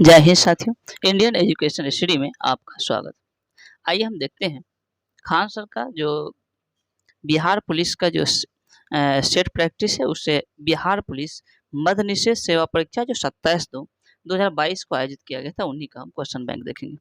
जय हिंद साथियों, Indian education study में आपका स्वागत। आइए हम देखते हैं खान सर का जो बिहार पुलिस का जो स्टेट प्रैक्टिस है, उससे बिहार पुलिस मद्य निषेध सेवा परीक्षा जो 27/2/2022 को आयोजित किया गया था, उन्हीं का हम क्वेश्चन बैंक देखेंगे।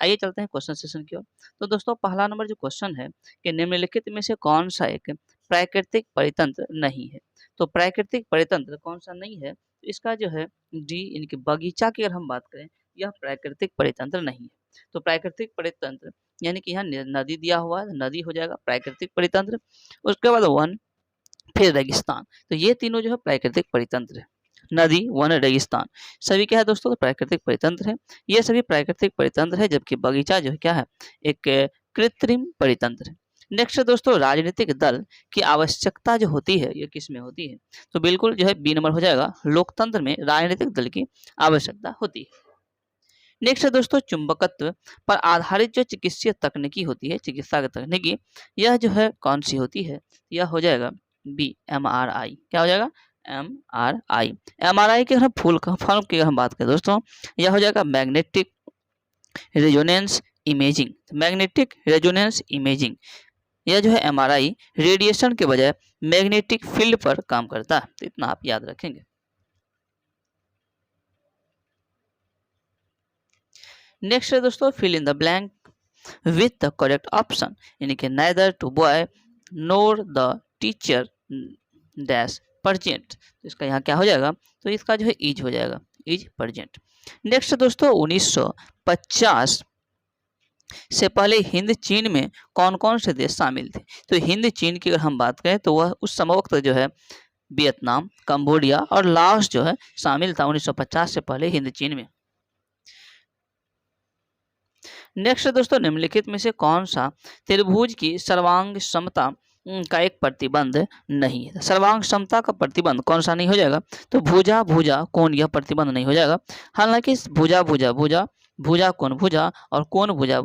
आइए चलते हैं क्वेश्चन सेशन की ओर। तो दोस्तों, पहला नंबर जो क्वेश्चन है कि निम्नलिखित में से कौन सा एक प्राकृतिक परितंत्र नहीं है। तो प्राकृतिक परितंत्र कौन सा नहीं है, तो इसका जो है डी इनके बगीचा की अगर हम बात करें, यह प्राकृतिक परितंत्र नहीं है। तो प्राकृतिक परितंत्र यानी कि यहाँ नदी दिया हुआ है, नदी हो जाएगा प्राकृतिक परितंत्र। उसके बाद वन, फिर रेगिस्तान। तो ये तीनों जो है प्राकृतिक परितंत्र है। नदी, वन, रेगिस्तान सभी क्या है दोस्तों, प्राकृतिक परितंत्र है। ये सभी प्राकृतिक परितंत्र है, जबकि बगीचा जो है क्या है, एक कृत्रिम परितंत्र है। नेक्स्ट दोस्तों, राजनीतिक दल की आवश्यकता जो होती है, ये किस में होती है। तो बिल्कुल जो है बी नंबर हो जाएगा, लोकतंत्र में राजनीतिक दल की आवश्यकता होती है। नेक्स्ट है दोस्तों, चुंबकत्व पर आधारित जो चिकित्सीय तकनीकी होती है, चिकित्सा की तकनीकी, यह जो है कौन सी होती है, यह हो जाएगा बी, MRI। क्या हो जाएगा, MRI। MRI के हम फॉर्म की अगर हम बात करें दोस्तों, यह हो जाएगा magnetic resonance imaging. Magnetic resonance imaging, यह जो है MRI रेडिएशन के बजाय मैग्नेटिक फील्ड पर काम करता है। तो इतना आप याद रखेंगे। नेक्स्ट है दोस्तों, fill in the blank with the correct option, यानी कि neither two boy nor the teacher dash present. तो इसका यहाँ क्या हो जाएगा, तो इसका जो है इज हो जाएगा, इज परजेंट। नेक्स्ट दोस्तों, 1950 से पहले हिंद चीन में कौन कौन से देश शामिल थे। तो हिंद चीन की अगर हम बात करें, तो वह उस समय वक्त जो है वियतनाम, कंबोडिया और लाओस जो है शामिल था 1950 से पहले हिंद चीन में। नेक्स्ट दोस्तों, निम्नलिखित में से कौन सा त्रिभुज की सर्वांग समता का एक प्रतिबंध नहीं है। सर्वांग समता का प्रतिबंध कौन सा नहीं हो जाएगा, तो भुजा भुजा कोण, यह प्रतिबंध नहीं हो जाएगा। हालांकि भुजा भुजा भुजा, भुजा कोण भुजा और कोण भुजा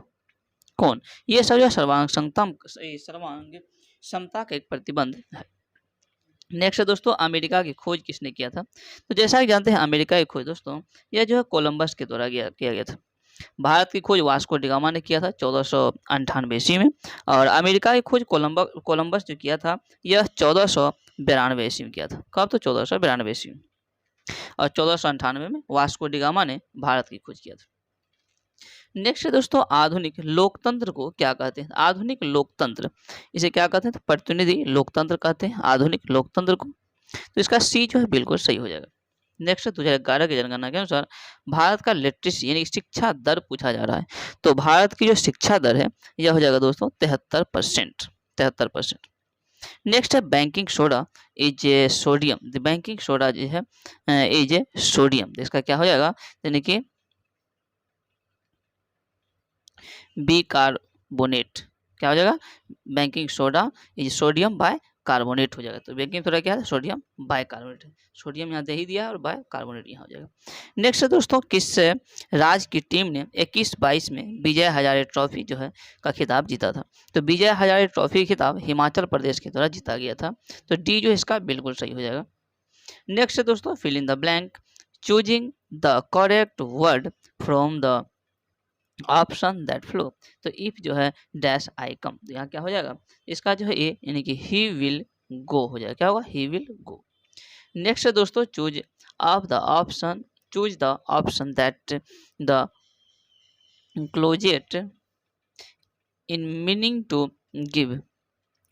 कोण, ये सब जो सर्वांग समता का एक प्रतिबंध है। नेक्स्ट दोस्तों, अमेरिका की खोज किसने किया था। तो जैसा कि जानते हैं, अमेरिका की खोज दोस्तों यह जो है कोलंबस के द्वारा किया गया था। भारत की खोज वास्को डी गामा ने किया था 1498 ईस्वी में, और अमेरिका की खोज कोलंबस जो किया था, यह 1492 ईस्वी में किया था। कब, तो 1492 ईस्वी में। और 1498 में वास्को डी गामा ने भारत की खोज किया था। नेक्स्ट दोस्तों, आधुनिक लोकतंत्र को क्या कहते हैं। आधुनिक लोकतंत्र, इसे क्या कहते हैं, तो प्रतिनिधि लोकतंत्र कहते हैं आधुनिक लोकतंत्र को। तो इसका सी जो है बिल्कुल सही हो जाएगा। नेक्स्ट 2011 की जनगणना के अनुसार भारत का लिटरेसी यानी शिक्षा दर पूछा जा रहा है। तो भारत की जो शिक्षा दर है, यह हो जाएगा दोस्तों 73%। 73%। नेक्स्ट है banking soda is a sodium. The banking soda जो है इज ए सोडियम। इसका क्या हो जाएगा, यानी कि बी कार्बोनेट। क्या हो जाएगा, baking soda is sodium bicarbonate हो जाएगा। तो बैंकिंग सोडा क्या है, सोडियम बाय कार्बोनेट। सोडियम यहाँ दे ही दिया और बाय कार्बोनेट यहाँ हो जाएगा। नेक्स्ट दोस्तों, किस राज्य की टीम ने 21-22 में विजय हजारे ट्रॉफी जो है का खिताब जीता था। तो विजय हजारे ट्रॉफी खिताब हिमाचल प्रदेश के द्वारा जीता गया था। तो डी जो इसका बिल्कुल सही हो जाएगा। नेक्स्ट दोस्तों, fill in the blank choosing the correct word from the option that follow. तो इफ जो है डैश आई कम, तो यहाँ क्या हो जाएगा, इसका जो है ए यानी कि ही विल गो हो जाएगा। क्या होगा, ही विल गो। नेक्स्ट है दोस्तों, choose the option that the closest in meaning to give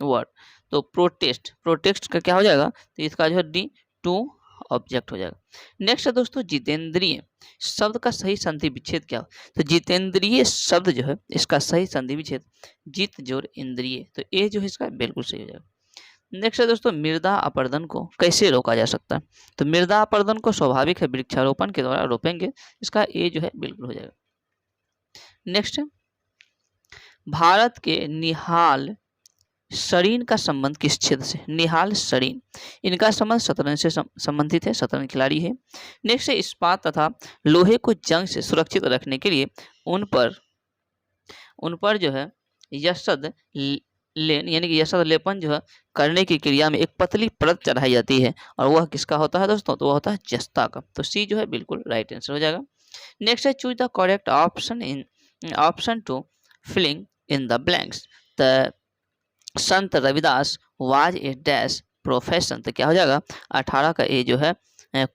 word. तो प्रोटेस्ट का क्या हो जाएगा, तो इसका जो है डी टू ऑब्जेक्ट हो जाएगा। नेक्स्ट है दोस्तों, जितेंद्रिय शब्द का सही संधि विच्छेद क्या हो। तो जितेंद्रिय शब्द जो है, इसका सही संधि विच्छेद जित जोर इंद्रिय। तो ये जो है इसका बिल्कुल सही हो जाएगा। नेक्स्ट है दोस्तों, मृदा अपरदन को कैसे रोका जा सकता है। तो मृदा अपरदन को स्वाभाविक है वृक्षारोपण के द्वारा रोपेंगे। इसका ए जो है बिल्कुल हो जाएगा। नेक्स्ट, भारत के निहाल शरीन का संबंध किस क्षेत्र से। निहाल शरीन, इनका संबंध शतरंज से संबंधित है, शतरंज खिलाड़ी है। नेक्स्ट है, इस्पात तथा लोहे को जंग से सुरक्षित रखने के लिए उन पर जो है यशद लेन यानी कि यशद लेपन जो है करने की क्रिया में एक पतली परत चढ़ाई जाती है, और वह किसका होता है दोस्तों, तो वह होता है जस्ता का। तो सी जो है बिल्कुल राइट आंसर हो जाएगा। नेक्स्ट है choose the correct option to filling in the blanks. The Sant Ravidas was a dash profession, तो क्या हो जाएगा 18 का ए जो है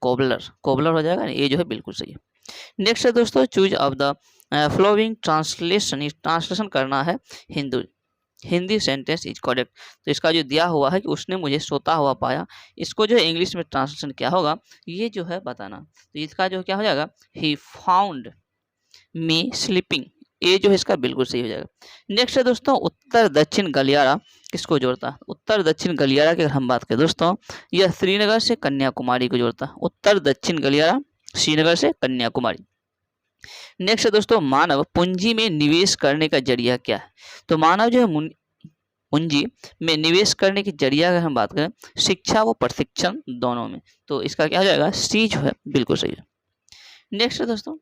कोबलर, कोबलर हो जाएगा, ये जो है बिल्कुल सही है। नेक्स्ट है दोस्तों choose of the flowing translation, translation करना है हिंदी सेंटेंस इज करेक्ट। तो इसका जो दिया हुआ है कि उसने मुझे सोता हुआ पाया, इसको जो है इंग्लिश में ट्रांसलेशन क्या होगा ये जो है बताना। तो इसका जो क्या हो जाएगा ही फाउंड मी स्लीपिंग, ये जो है इसका बिल्कुल सही हो जाएगा। नेक्स्ट है दोस्तों उत्तर दक्षिण गलियारा किसको जोड़ता है। उत्तर दक्षिण गलियारा की अगर हम बात करें दोस्तों, यह श्रीनगर से कन्याकुमारी को जोड़ता है। उत्तर दक्षिण गलियारा श्रीनगर से कन्याकुमारी। नेक्स्ट है दोस्तों मानव पूंजी में निवेश करने का जरिया क्या है। तो मानव जो है पूंजी में निवेश करने की जरिया अगर हम बात करें शिक्षा व प्रशिक्षण दोनों में, तो इसका क्या हो जाएगा सी जो है बिल्कुल सही है। नेक्स्ट है दोस्तों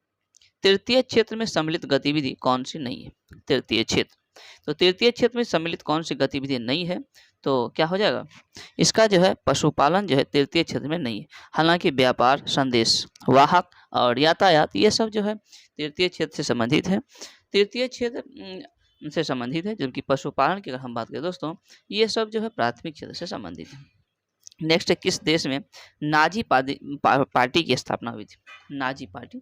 तृतीय क्षेत्र में सम्मिलित गतिविधि कौन सी नहीं है। तृतीय क्षेत्र, तो तृतीय क्षेत्र में सम्मिलित कौन सी गतिविधि नहीं है, तो क्या हो जाएगा इसका जो है पशुपालन जो है तृतीय क्षेत्र में नहीं है। हालांकि व्यापार, संदेश वाहक और यातायात ये सब जो है तृतीय क्षेत्र से संबंधित है, तृतीय क्षेत्र से संबंधित है, जबकि पशुपालन की अगर हम बात करें दोस्तों ये सब जो है प्राथमिक क्षेत्र से संबंधित है। नेक्स्ट है किस देश में नाजी पार्टी की स्थापना हुई थी। नाजी पार्टी,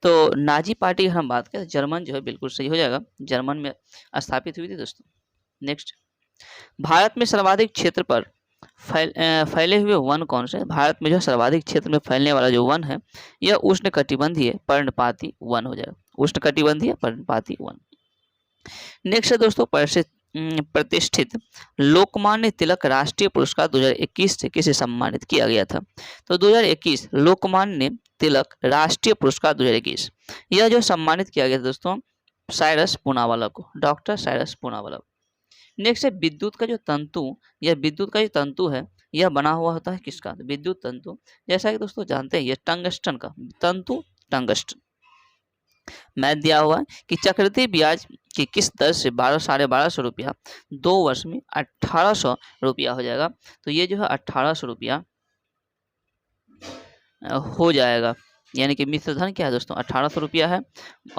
तो नाजी पार्टी की हम बात करें जर्मन जो है बिल्कुल सही हो जाएगा, जर्मन में स्थापित हुई थी दोस्तों। नेक्स्ट भारत में सर्वाधिक क्षेत्र पर फैले हुए वन कौन से। भारत में जो सर्वाधिक क्षेत्र में फैलने वाला जो वन है यह उष्णकटिबंधीय पर्णपाती वन हो जाएगा, उष्णकटिबंधीय पर्णपाती वन। नेक्स्ट है दोस्तों प्रतिष्ठित लोकमान्य तिलक राष्ट्रीय पुरस्कार 2021 से किसे सम्मानित किया गया था। तो 2021 लोकमान्य तिलक राष्ट्रीय पुरस्कार 2021 यह जो सम्मानित किया गया था दोस्तों साइरस पूनावाला को, डॉक्टर साइरस पूनावाला। नेक्स्ट है विद्युत का जो तंतु, यह विद्युत का जो तंतु है यह बना हुआ होता है किसका। विद्युत तंतु जैसा कि दोस्तों जानते हैं यह टंगस्टन का तंतु, टंगस्टन। मैथ दिया हुआ है कि चक्रवृद्धि ब्याज की किस दर से 12,500 रुपया 2 वर्ष में 1,800 रुपया हो जाएगा। तो ये जो है 1,800 रुपया हो जाएगा, यानी कि मिश्र धन क्या है दोस्तों 1,800 रुपया है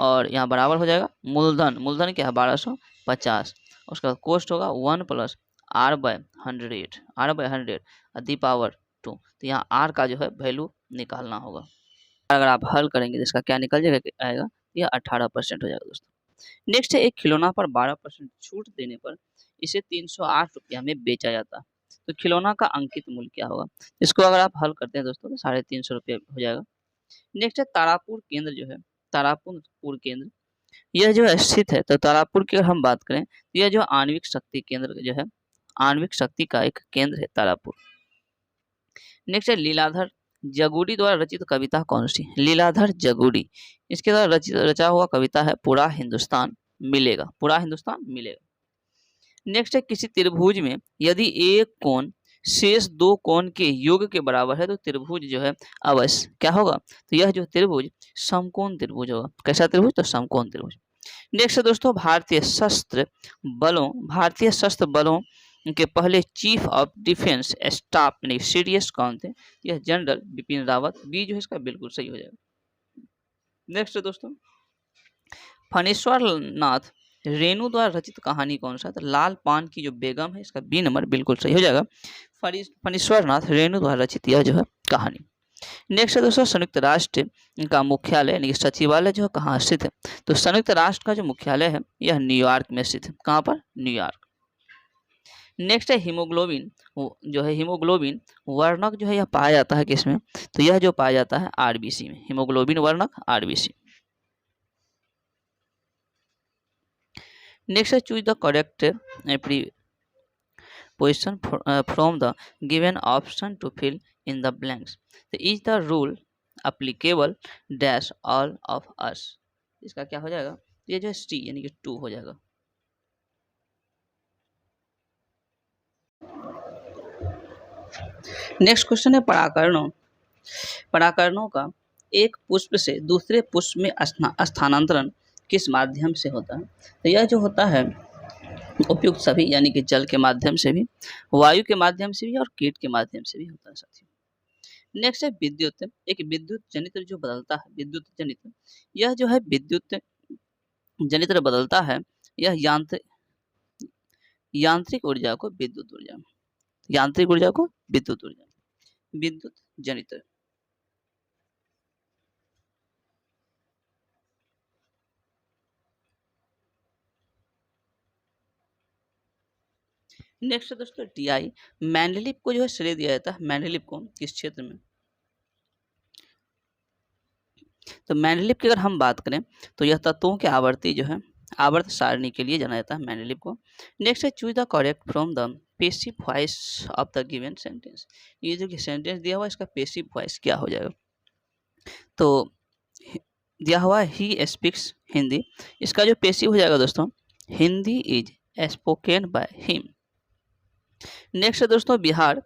और यहाँ बराबर हो जाएगा मूलधन, मूलधन क्या है 1250, उसका कोस्ट होगा 1 + r/100, r/100 दी पावर 2। तो यहाँ r का जो है वैल्यू निकालना होगा, अगर आप हल करेंगे तो इसका क्या निकल जाएगा आएगा यह 18% हो जाएगा दोस्तों। नेक्स्ट है एक खिलौना पर 12% छूट देने पर इसे 308 रुपया में बेचा जाता है, तो खिलौना का अंकित मूल्य क्या होगा। इसको अगर आप हल करते हैं दोस्तों तो 350 रुपया हो जाएगा। नेक्स्ट है तारापुर केंद्र जो है, तारापुर केंद्र यह जो है स्थित है, तो तारापुर की अगर हम बात करें तो यह जो आणविक शक्ति केंद्र जो है, आणविक शक्ति का एक केंद्र है तारापुर। नेक्स्ट है लीलाधर जगूड़ी द्वारा रचित कविता कौन सी। लीलाधर जगूड़ी इसके द्वारा रचा हुआ कविता है पूरा हिंदुस्तान मिलेगा, पूरा हिंदुस्तान मिलेगा। नेक्स्ट है किसी त्रिभुज में यदि एक कोण शेष 2 कोण के योग के बराबर है तो त्रिभुज जो है अवश्य क्या होगा, तो यह जो त्रिभुज समकोण त्रिभुज होगा। कैसा त्रिभुज, तो समकोण त्रिभुज। नेक्स्ट है दोस्तों भारतीय सशस्त्र बलों के पहले चीफ ऑफ डिफेंस स्टाफ यानी सीडीएस कौन थे, यह जनरल बिपिन रावत, बी जो है इसका बिल्कुल सही हो जाएगा। नेक्स्ट है दोस्तों फणीश्वर नाथ रेणु द्वारा रचित कहानी कौन सा, तो लाल पान की जो बेगम है, इसका बी नंबर बिल्कुल सही हो जाएगा। फणीश्वर नाथ रेणु द्वारा रचित यह जो है कहानी। नेक्स्ट है दोस्तों संयुक्त राष्ट्र का मुख्यालय यानी कि सचिवालय जो है कहाँ स्थित है, तो संयुक्त राष्ट्र का जो मुख्यालय है यह न्यूयॉर्क में स्थित है। कहाँ पर, न्यूयॉर्क। नेक्स्ट है हीमोग्लोबिन जो है, हीमोग्लोबिन वर्णक जो है यह पाया जाता है किसमें, तो यह जो पाया जाता है आरबीसी में, हीमोग्लोबिन वर्णक आरबीसी। नेक्स्ट है choose the correct position from the given option to fill in the blanks. So is the rule applicable dash all of us, इसका क्या हो जाएगा, ये जो सी यानी कि 2 हो जाएगा। नेक्स्ट क्वेश्चन है पराकरणों का एक पुष्प से दूसरे पुष्प में स्थानांतरण किस माध्यम से होता है। तो यह जो होता है उपयुक्त सभी यानी कि जल के माध्यम से भी, वायु के माध्यम से भी और कीट के माध्यम से भी होता है साथियों। नेक्स्ट है विद्युत। एक विद्युत जनित्र जो बदलता है, विद्युत जनित्र, यह जो है विद्युत जनित्र बदलता है, यह यांत्रिक ऊर्जा को विद्युत ऊर्जा, यांत्रिक ऊर्जा को विद्युत ऊर्जा, विद्युत जनित्र। नेक्स्ट है दोस्तों टीआई। मैंडलीव को जो है श्रेय दिया जाता है, मैंडलीव को किस क्षेत्र में, तो मैंडलीव की अगर हम बात करें तो यह तत्वों के आवर्ती जो है आवर्त सारणी के लिए जाना जाता है मैंडलीव को। नेक्स्ट है choose the correct from the passive voice of the given sentence. ये जो कि सेंटेंस दिया हुआ है इसका पेसिव वॉइस क्या हो जाएगा, तो दिया हुआ ही स्पीक्स हिंदी, इसका जो पेसिव हो जाएगा दोस्तों Hindi is spoken by him. Next है दोस्तों बिहार,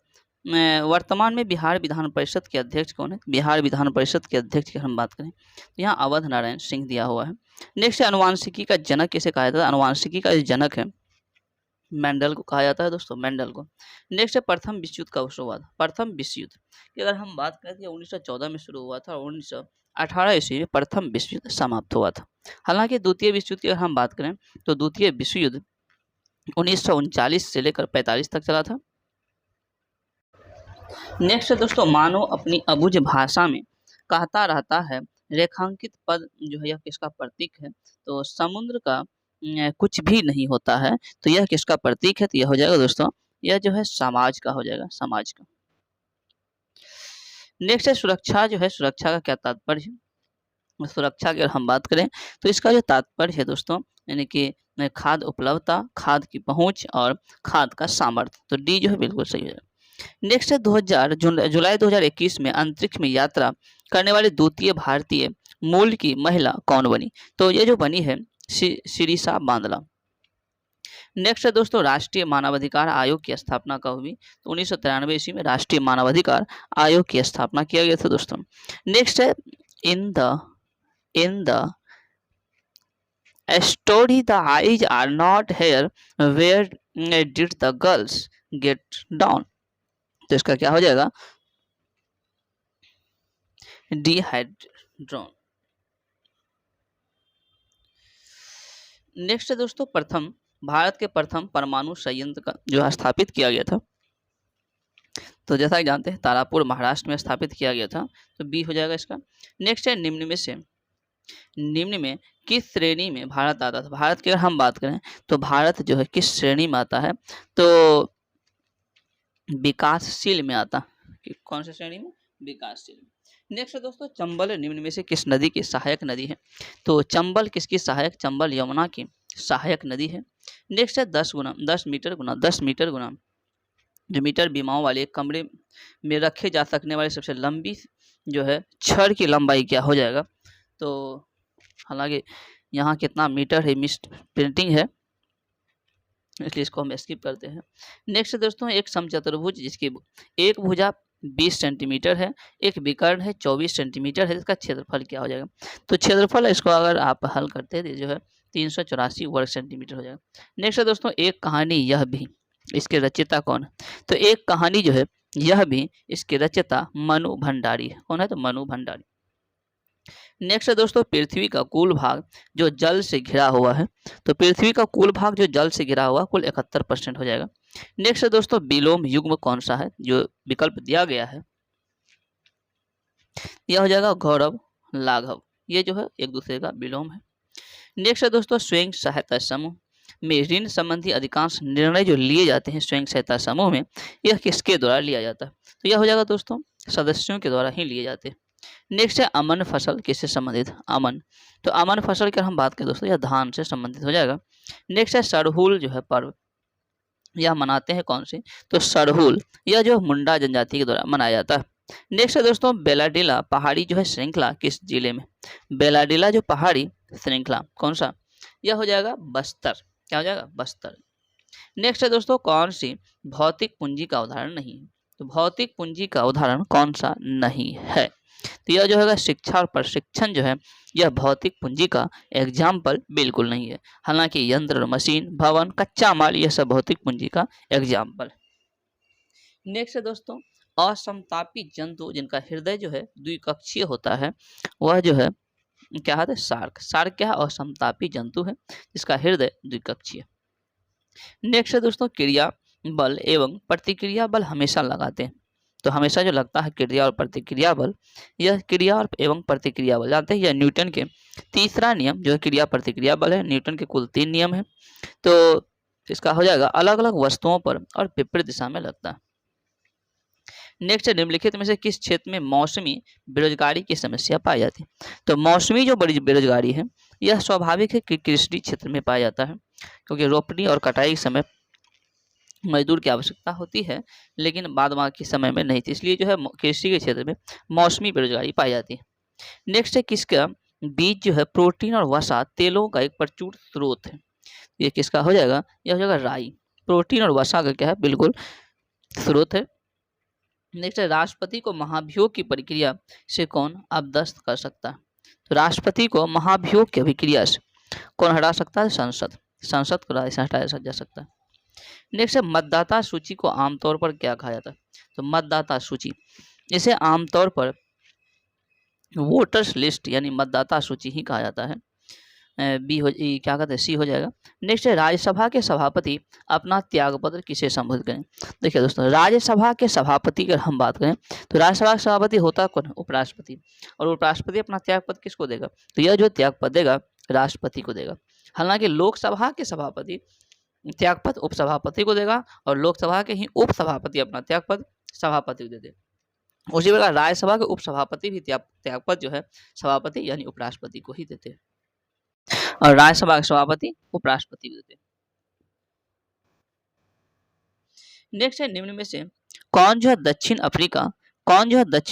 वर्तमान में बिहार विधान परिषद के अध्यक्ष कौन है, बिहार विधान परिषद के अध्यक्ष की हम बात करें तो यहाँ अवध नारायण सिंह दिया हुआ है। नेक्स्ट है अनुवांशिकी का जनक किसे कहा जाता है, अनुवांशिकी का जो जनक है मेंडल को कहा जाता है दोस्तों, मेंडल को। नेक्स्ट है प्रथम विश्व युद्ध कब शुरू हुआ था, प्रथम विश्व युद्ध की अगर हम बात करें तो 1914 में शुरू हुआ था और 1918 ईस्वी में प्रथम विश्व युद्ध समाप्त हुआ था। हालांकि द्वितीय विश्व युद्ध की अगर हम बात करें तो द्वितीय विश्व युद्ध 1939 से लेकर 45 तक चला था। नेक्स्ट है दोस्तों मानव अपनी अबुझ भाषा में कहता रहता है, रेखांकित पद जो है यह किसका प्रतीक है, तो समुद्र का कुछ भी नहीं होता है, तो यह किसका प्रतीक है, तो यह हो जाएगा दोस्तों यह जो है समाज का हो जाएगा, समाज का। नेक्स्ट है सुरक्षा जो है, सुरक्षा का क्या तात्पर्य है, सुरक्षा की अगर हम बात करें तो इसका जो तात्पर्य है दोस्तों यानी कि खाद्य उपलब्धता, खाद्य की पहुंच और खाद्य का सामर्थ्य, तो डी जो है बिल्कुल सही है। नेक्स्ट है जुलाई 2021 में अंतरिक्ष में यात्रा करने वाली द्वितीय भारतीय मूल की महिला कौन बनी, तो ये जो बनी है शिरीषा बांदला। नेक्स्ट है दोस्तों राष्ट्रीय मानवाधिकार आयोग की स्थापना कब हुई, तो 1993 ईस्वी में राष्ट्रीय मानवाधिकार आयोग की स्थापना किया गया था दोस्तों। नेक्स्ट है in the story the eyes are not hair where did the girls get down, तो इसका क्या हो जाएगा डिहाइड्रोन। नेक्स्ट है दोस्तों प्रथम, भारत के प्रथम परमाणु संयंत्र का जो स्थापित किया गया था, तो जैसा कि जानते हैं तारापुर महाराष्ट्र में स्थापित किया गया था, तो बी हो जाएगा इसका। नेक्स्ट है निम्न में किस श्रेणी में भारत आता था, भारत की अगर हम बात करें तो भारत जो है किस श्रेणी में आता है, तो विकासशील में आता, कि कौन सी श्रेणी में, विकासशील। नेक्स्ट है दोस्तों चंबल निम्न में से किस नदी की सहायक नदी है, तो चंबल किसकी सहायक, चंबल यमुना की सहायक नदी है। नेक्स्ट है 10 मीटर गुना जो मीटर बीमाओं वाले एक कमरे में रखे जा सकने वाली सबसे लंबी जो है छड़ की लंबाई क्या हो जाएगा, तो हालांकि यहाँ कितना मीटर है मिस प्रिंटिंग है इसलिए इसको हम स्किप करते हैं। नेक्स्ट दोस्तों एक समचतुर्भुज जिसकी एक भुजा 20 सेंटीमीटर है, एक विकर्ण है 24 सेंटीमीटर है, इसका क्षेत्रफल क्या हो जाएगा, तो क्षेत्रफल इसको अगर आप हल करते हैं जो है 384 वर्ग सेंटीमीटर हो जाएगा। नेक्स्ट है दोस्तों एक कहानी यह भी, इसके रचयिता कौन है, तो एक कहानी जो है यह भी इसके रचयिता मनु भंडारी है, कौन है, तो मनु भंडारी। नेक्स्ट है दोस्तों पृथ्वी का कुल भाग जो जल से घिरा हुआ है, तो पृथ्वी का कुल भाग जो जल से घिरा हुआ कुल 71% हो जाएगा। नेक्स्ट है दोस्तों विलोम युग्म कौन सा है, जो विकल्प दिया गया है यह हो जाएगा गौरव लाघव, ये जो है एक दूसरे का विलोम है। नेक्स्ट है दोस्तों स्वयं सहायता समूह में ऋण संबंधी अधिकांश निर्णय जो लिए जाते हैं स्वयं सहायता समूह में यह किसके द्वारा लिया जाता है, तो यह हो जाएगा दोस्तों सदस्यों के द्वारा ही लिए जाते हैं। नेक्स्ट है अमन फसल किससे संबंधित, अमन, तो अमन फसल की हम बात करें दोस्तों यह धान से संबंधित हो जाएगा। नेक्स्ट है सरहुल जो है पर्व, यह मनाते हैं कौन से, तो सरहुल यह जो मुंडा जनजाति के द्वारा मनाया जाता है। नेक्स्ट है दोस्तों बेलाडीला पहाड़ी जो है श्रृंखला किस जिले में, बेलाडीला जो पहाड़ी श्रृंखला कौन सा, यह हो जाएगा बस्तर, क्या हो जाएगा बस्तर। नेक्स्ट है दोस्तों कौन सी भौतिक पूंजी का उदाहरण नहीं है, तो भौतिक पूंजी का उदाहरण कौन सा नहीं है, तो यह जो है शिक्षा और प्रशिक्षण जो है यह भौतिक पूंजी का एग्जाम्पल बिल्कुल नहीं है, हालांकि यंत्र मशीन भवन कच्चा माल यह सब भौतिक पूंजी का एग्जाम्पल। नेक्स्ट है दोस्तों असमतापी जंतु जिनका हृदय जो है द्विकक्षीय होता है वह जो है क्या है, शार्क। शार्क क्या है, असमतापी जंतु है जिसका हृदय द्विकक्षीय। नेक्स्ट है दोस्तों, क्रिया बल एवं प्रतिक्रिया बल हमेशा लगाते हैं। तो हमेशा जो लगता है क्रिया और प्रतिक्रिया बल, यह क्रिया और एवं प्रतिक्रिया बल जानते हैं, यह न्यूटन के तीसरा नियम जो है क्रिया प्रतिक्रिया बल है। न्यूटन के कुल 3 नियम है। तो इसका हो जाएगा अलग अलग वस्तुओं पर और विपरीत दिशा में लगता है। नेक्स्ट है, निम्नलिखित में से किस क्षेत्र में मौसमी बेरोजगारी की समस्या पाई जाती है। तो मौसमी जो बड़ी बेरोजगारी है यह स्वाभाविक है कि कृषि क्षेत्र में पाया जाता है, क्योंकि रोपनी और कटाई के समय मजदूर की आवश्यकता होती है, लेकिन बाद बाकी समय में नहीं थी, इसलिए जो है कृषि के क्षेत्र में मौसमी बेरोजगारी पाई जाती है। नेक्स्ट है, किसका बीज जो है प्रोटीन और वसा तेलों का एक प्रचुर स्रोत है। ये किसका हो जाएगा, यह हो जाएगा राई। प्रोटीन और वसा का क्या है, बिल्कुल स्रोत है। नेक्स्ट है, राष्ट्रपति को महाभियोग की प्रक्रिया से कौन अपदस्थ कर सकता है। तो राष्ट्रपति को महाभियोग की अभिक्रिया से कौन हटा सकता है, संसद। संसद को हटाया जा सकता है। नेक्स्ट है, मतदाता सूची को आमतौर पर क्या कहा जाता है। तो मतदाता सूची इसे आमतौर पर वोटर्स लिस्ट यानी मतदाता सूची ही कहा जाता है। बी हो क्या कहते हैं, सी हो जाएगा। नेक्स्ट है, राज्यसभा के सभापति अपना त्यागपत्र किसे संबोधित करें। देखिए दोस्तों, राज्यसभा के सभापति की अगर हम बात करें तो राज्यसभा का सभापति होता कौन, उपराष्ट्रपति। और उपराष्ट्रपति अपना त्यागपत्र किसको देगा, तो यह जो त्यागपत्र देगा राष्ट्रपति को देगा। हालांकि लोकसभा के सभापति त्यागपत्र उपसभापति को देगा और लोकसभा के ही उपसभापति अपना त्यागपत्र सभापति को दे दे। उसी प्रकार राज्यसभा के उपसभापति भी त्यागपत्र जो है सभापति यानी उपराष्ट्रपति को ही देते हैं, और राज्यसभा के सभापति उपराष्ट्रपति को देते हैं। नेक्स्ट है, निम्न में से कौन जो है दक्षिण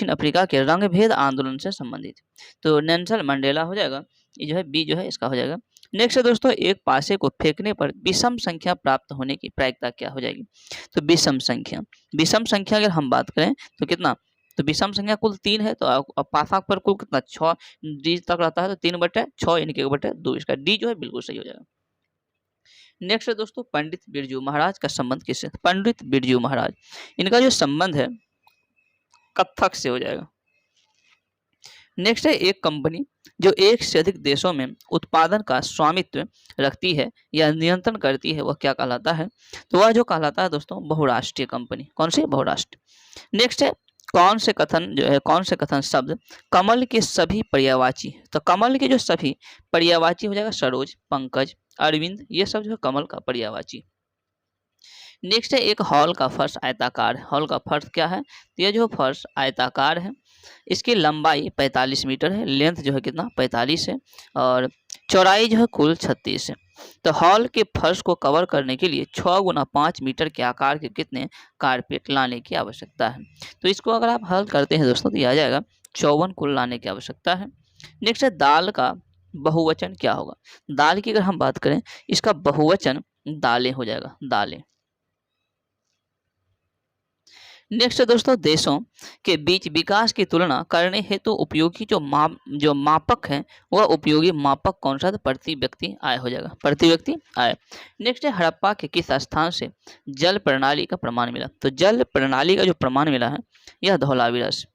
अफ्रीका के रंगभेद आंदोलन से संबंधित। तो नेल्सन मंडेला हो जाएगा, ये जो है बी जो है इसका हो जाएगा। नेक्स्ट है दोस्तों, एक पासे को फेंकने पर विषम संख्या प्राप्त होने की प्रायिकता क्या हो जाएगी। तो विषम संख्या अगर हम बात करें तो कितना, तो विषम संख्या कुल 3 है, तो पासा पर कुल कितना 6 डी तक रहता है, तो 3/6 यानी कि 1/2, इसका डी जो है बिल्कुल सही हो जाएगा। नेक्स्ट है दोस्तों, पंडित बिरजू महाराज का संबंध किससे। पंडित बिरजू महाराज इनका जो संबंध है कथक से हो जाएगा। नेक्स्ट है, एक कंपनी जो एक से अधिक देशों में उत्पादन का स्वामित्व रखती है या नियंत्रण करती है वह क्या कहलाता है। तो वह जो कहलाता है दोस्तों बहुराष्ट्रीय कंपनी। कौन सी, बहुराष्ट्रीय। नेक्स्ट है, कौन से कथन शब्द कमल के सभी पर्यायवाची। तो कमल के जो सभी पर्यायवाची हो जाएगा सरोज, पंकज, अरविंद, ये सब जो है कमल का पर्यायवाची। नेक्स्ट है, एक हॉल का फर्श आयताकार है। हॉल का फर्श क्या है, तो यह जो फर्श आयताकार है, इसकी लंबाई 45 मीटर है, लेंथ जो है कितना 45 है, और चौड़ाई जो है कुल 36 है। तो हॉल के फर्श को कवर करने के लिए 6 गुना 5 मीटर के आकार के कितने कारपेट लाने की आवश्यकता है। तो इसको अगर आप हल करते हैं दोस्तों तो यह आ जाएगा 54 कुल लाने की आवश्यकता है। नेक्स्ट है, दाल का बहुवचन क्या होगा। दाल की अगर हम बात करें इसका बहुवचन दालें हो जाएगा, दालें। नेक्स्ट है दोस्तों, देशों के बीच विकास की तुलना करने हेतु उपयोगी जो मापक है वह उपयोगी मापक कौन सा, प्रति व्यक्ति आय हो जाएगा, प्रति व्यक्ति आय। नेक्स्ट है, हड़प्पा के किस स्थान से जल प्रणाली का प्रमाण मिला। तो जल प्रणाली का जो प्रमाण मिला है यह धौलावीरा से।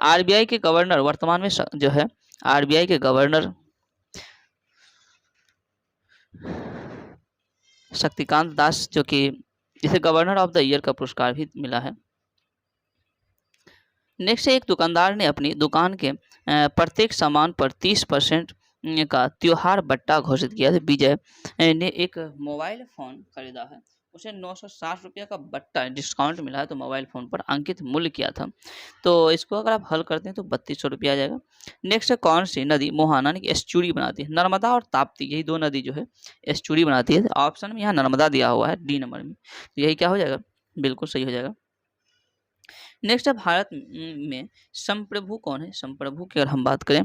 आरबीआई के गवर्नर वर्तमान में जो है आरबीआई के गवर्नर शक्तिकांत दास, जो कि जिसे गवर्नर ऑफ द ईयर का पुरस्कार भी मिला है। नेक्स्ट एक दुकानदार ने अपनी दुकान के प्रत्येक सामान पर 30% का त्योहार बट्टा घोषित किया। विजय ने एक मोबाइल फ़ोन खरीदा है, उसे 960 रुपये का बट्टा डिस्काउंट मिला है, तो मोबाइल फ़ोन पर अंकित मूल्य किया था। तो इसको अगर आप हल करते हैं तो 3200 रुपया आ जाएगा। नेक्स्ट कौन सी नदी मोहाना की एस्चुरी बनाती है। नर्मदा और ताप्ती, यही 2 नदी जो है एस्चुरी बनाती है। ऑप्शन में यहाँ नर्मदा दिया हुआ है डी नंबर में, तो यही क्या हो जाएगा, बिल्कुल सही हो जाएगा। नेक्स्ट है, भारत में संप्रभु कौन है। संप्रभु की अगर हम बात करें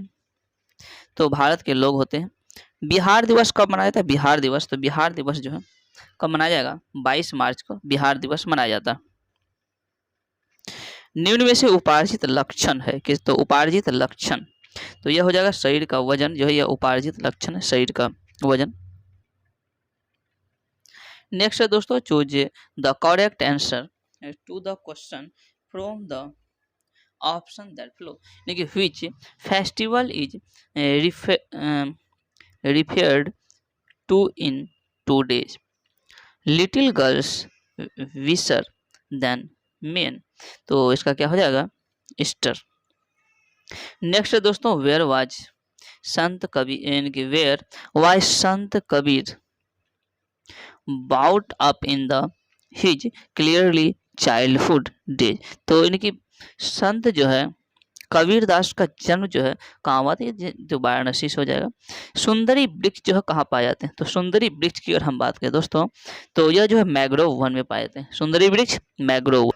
तो भारत के लोग होते हैं। बिहार दिवस कब मनाया जाता है, बिहार दिवस, तो बिहार दिवस जो है कब मनाया जाएगा, 22 मार्च को बिहार दिवस मनाया जाता है। निम्न में से उपार्जित लक्षण है किस, तो उपार्जित लक्षण, तो यह हो जाएगा शरीर का वजन जो है, यह उपार्जित लक्षण है, शरीर का वजन। नेक्स्ट है दोस्तों, choose the correct answer to the question from the option that follow, यानी कि which festival is referred to in 2 days, little girls wiser than men, तो इसका क्या हो जाएगा ईस्टर। नेक्स्ट है दोस्तों वेयर वाज संत कबीर, यानी कि where was Sant Kabir brought up in the his clearly childhood days, तो यानी कि संत जो है कबीर दास का जन्म जो है कहाँ हुआ था, जो वाराणसी से हो जाएगा। सुंदरी वृक्ष जो है कहाँ पाए जाते हैं, तो सुंदरी वृक्ष की अगर हम बात करें दोस्तों तो यह जो है मैग्रोव वन में पाए जाते हैं, सुंदरी वृक्ष मैग्रोव।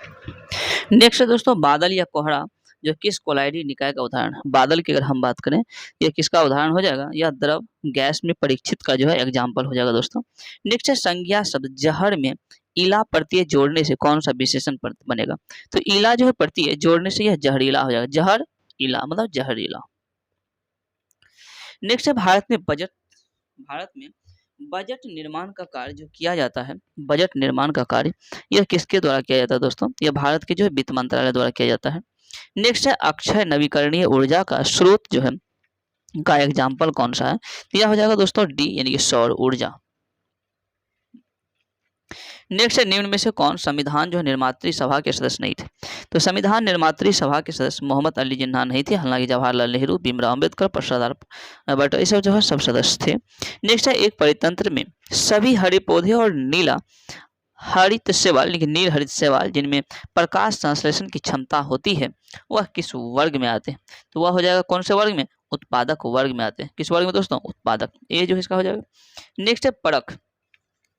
नेक्स्ट है दोस्तों बादल या कोहरा जो किस कोलाइडी निकाय का उदाहरण है, बादल की अगर हम बात करें यह किसका उदाहरण हो जाएगा, यह द्रव गैस में परीक्षित का जो है एग्जाम्पल हो जाएगा दोस्तों। नेक्स्ट है संज्ञा शब्द जहर में इला प्रत्यय जोड़ने से कौन सा विशेषण बनेगा, तो इला जो है प्रत्यय जोड़ने से यह जहरीला हो जाएगा, जहर इला मतलब जहरीला। नेक्स्ट है भारत में बजट निर्माण का कार्य जो किया जाता है, बजट निर्माण का कार्य यह किसके द्वारा किया जाता है दोस्तों, यह भारत के जो है वित्त मंत्रालय द्वारा किया जाता है। नेक्स्ट है अक्षय नवीकरणीय ऊर्जा का स्रोत जो है का एग्जाम्पल कौन सा है, यह हो जाएगा दोस्तों डी यानी कि सौर ऊर्जा। नेक्स्ट है निम्न में से कौन संविधान जो है निर्मात्री सभा के सदस्य नहीं थे, तो संविधान निर्मात्री सभा के सदस्य मोहम्मद अली जिन्ना नहीं थे, हालांकि जवाहरलाल नेहरू, भीमराव अम्बेडकर, प्रसाद बट ये सब जो है सब सदस्य थे। नेक्स्ट है एक परितंत्र में सभी हरे पौधे और नीला हरित शैवाल यानी कि नील हरित शैवाल जिनमें प्रकाश संश्लेषण की क्षमता होती है वह किस वर्ग में आते हैं, तो वह हो जाएगा कौन से वर्ग में, उत्पादक वर्ग में आते हैं। किस वर्ग में दोस्तों, उत्पादक, ये जो इसका हो जाएगा। नेक्स्ट है परख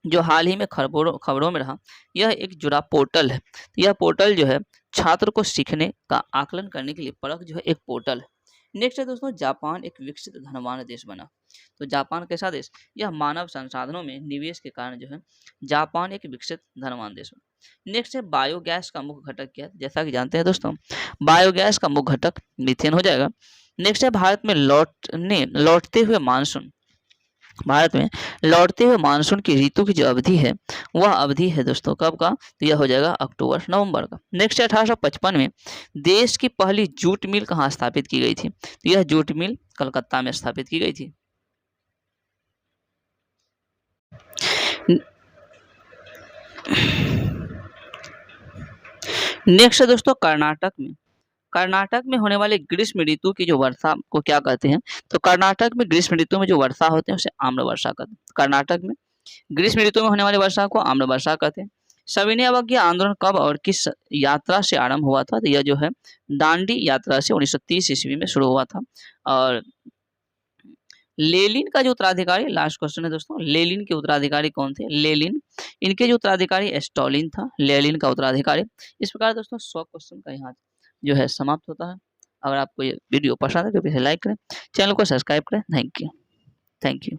जो हाल ही में खबरों में रहा, यह एक जुड़ा पोर्टल है, यह पोर्टल जो है छात्र को सीखने का आकलन करने के लिए परख जो है एक पोर्टल है। नेक्स्ट है दोस्तों जापान एक विकसित धनवान देश बना, तो जापान कैसा देश, यह मानव संसाधनों में निवेश के कारण जो है जापान एक विकसित धनवान देश बना। नेक्स्ट है बायोगैस का मुख्य घटक क्या है, जैसा कि जानते हैं दोस्तों बायोगैस का मुख्य घटक मीथेन हो जाएगा। नेक्स्ट है भारत में लौटते हुए मानसून, भारत में लौटते हुए मानसून की ऋतु की जो अवधि है वह अवधि है दोस्तों कब का, तो यह हो जाएगा अक्टूबर नवंबर का। नेक्स्ट 1855 में देश की पहली जूट मिल कहाँ स्थापित की गई थी, तो यह जूट मिल कलकत्ता में स्थापित की गई थी। नेक्स्ट दोस्तों कर्नाटक में होने वाले ग्रीष्म ऋतु की जो वर्षा को क्या कहते हैं, तो कर्नाटक में ग्रीष्म ऋतु में जो वर्षा होते हैं उसे आम्र वर्षा कहते हैं। कर्नाटक में ग्रीष्म ऋतु में होने वाली वर्षा को आम्र वर्षा कहते हैं। सविनय अवज्ञा आंदोलन कब और किस यात्रा से आरंभ हुआ था, तो यह जो है दांडी यात्रा से 1930 ईस्वी में शुरू हुआ था। और लेनिन का जो उत्तराधिकारी, लास्ट क्वेश्चन है दोस्तों, लेनिन के उत्तराधिकारी कौन थे, लेनिन, इनके जो उत्तराधिकारी स्टालिन था, लेनिन का उत्तराधिकारी। इस प्रकार दोस्तों 100 क्वेश्चन का यहाँ जो है समाप्त होता है। अगर आपको ये वीडियो पसंद है तो इसे लाइक करें, चैनल को सब्सक्राइब करें। Thank you.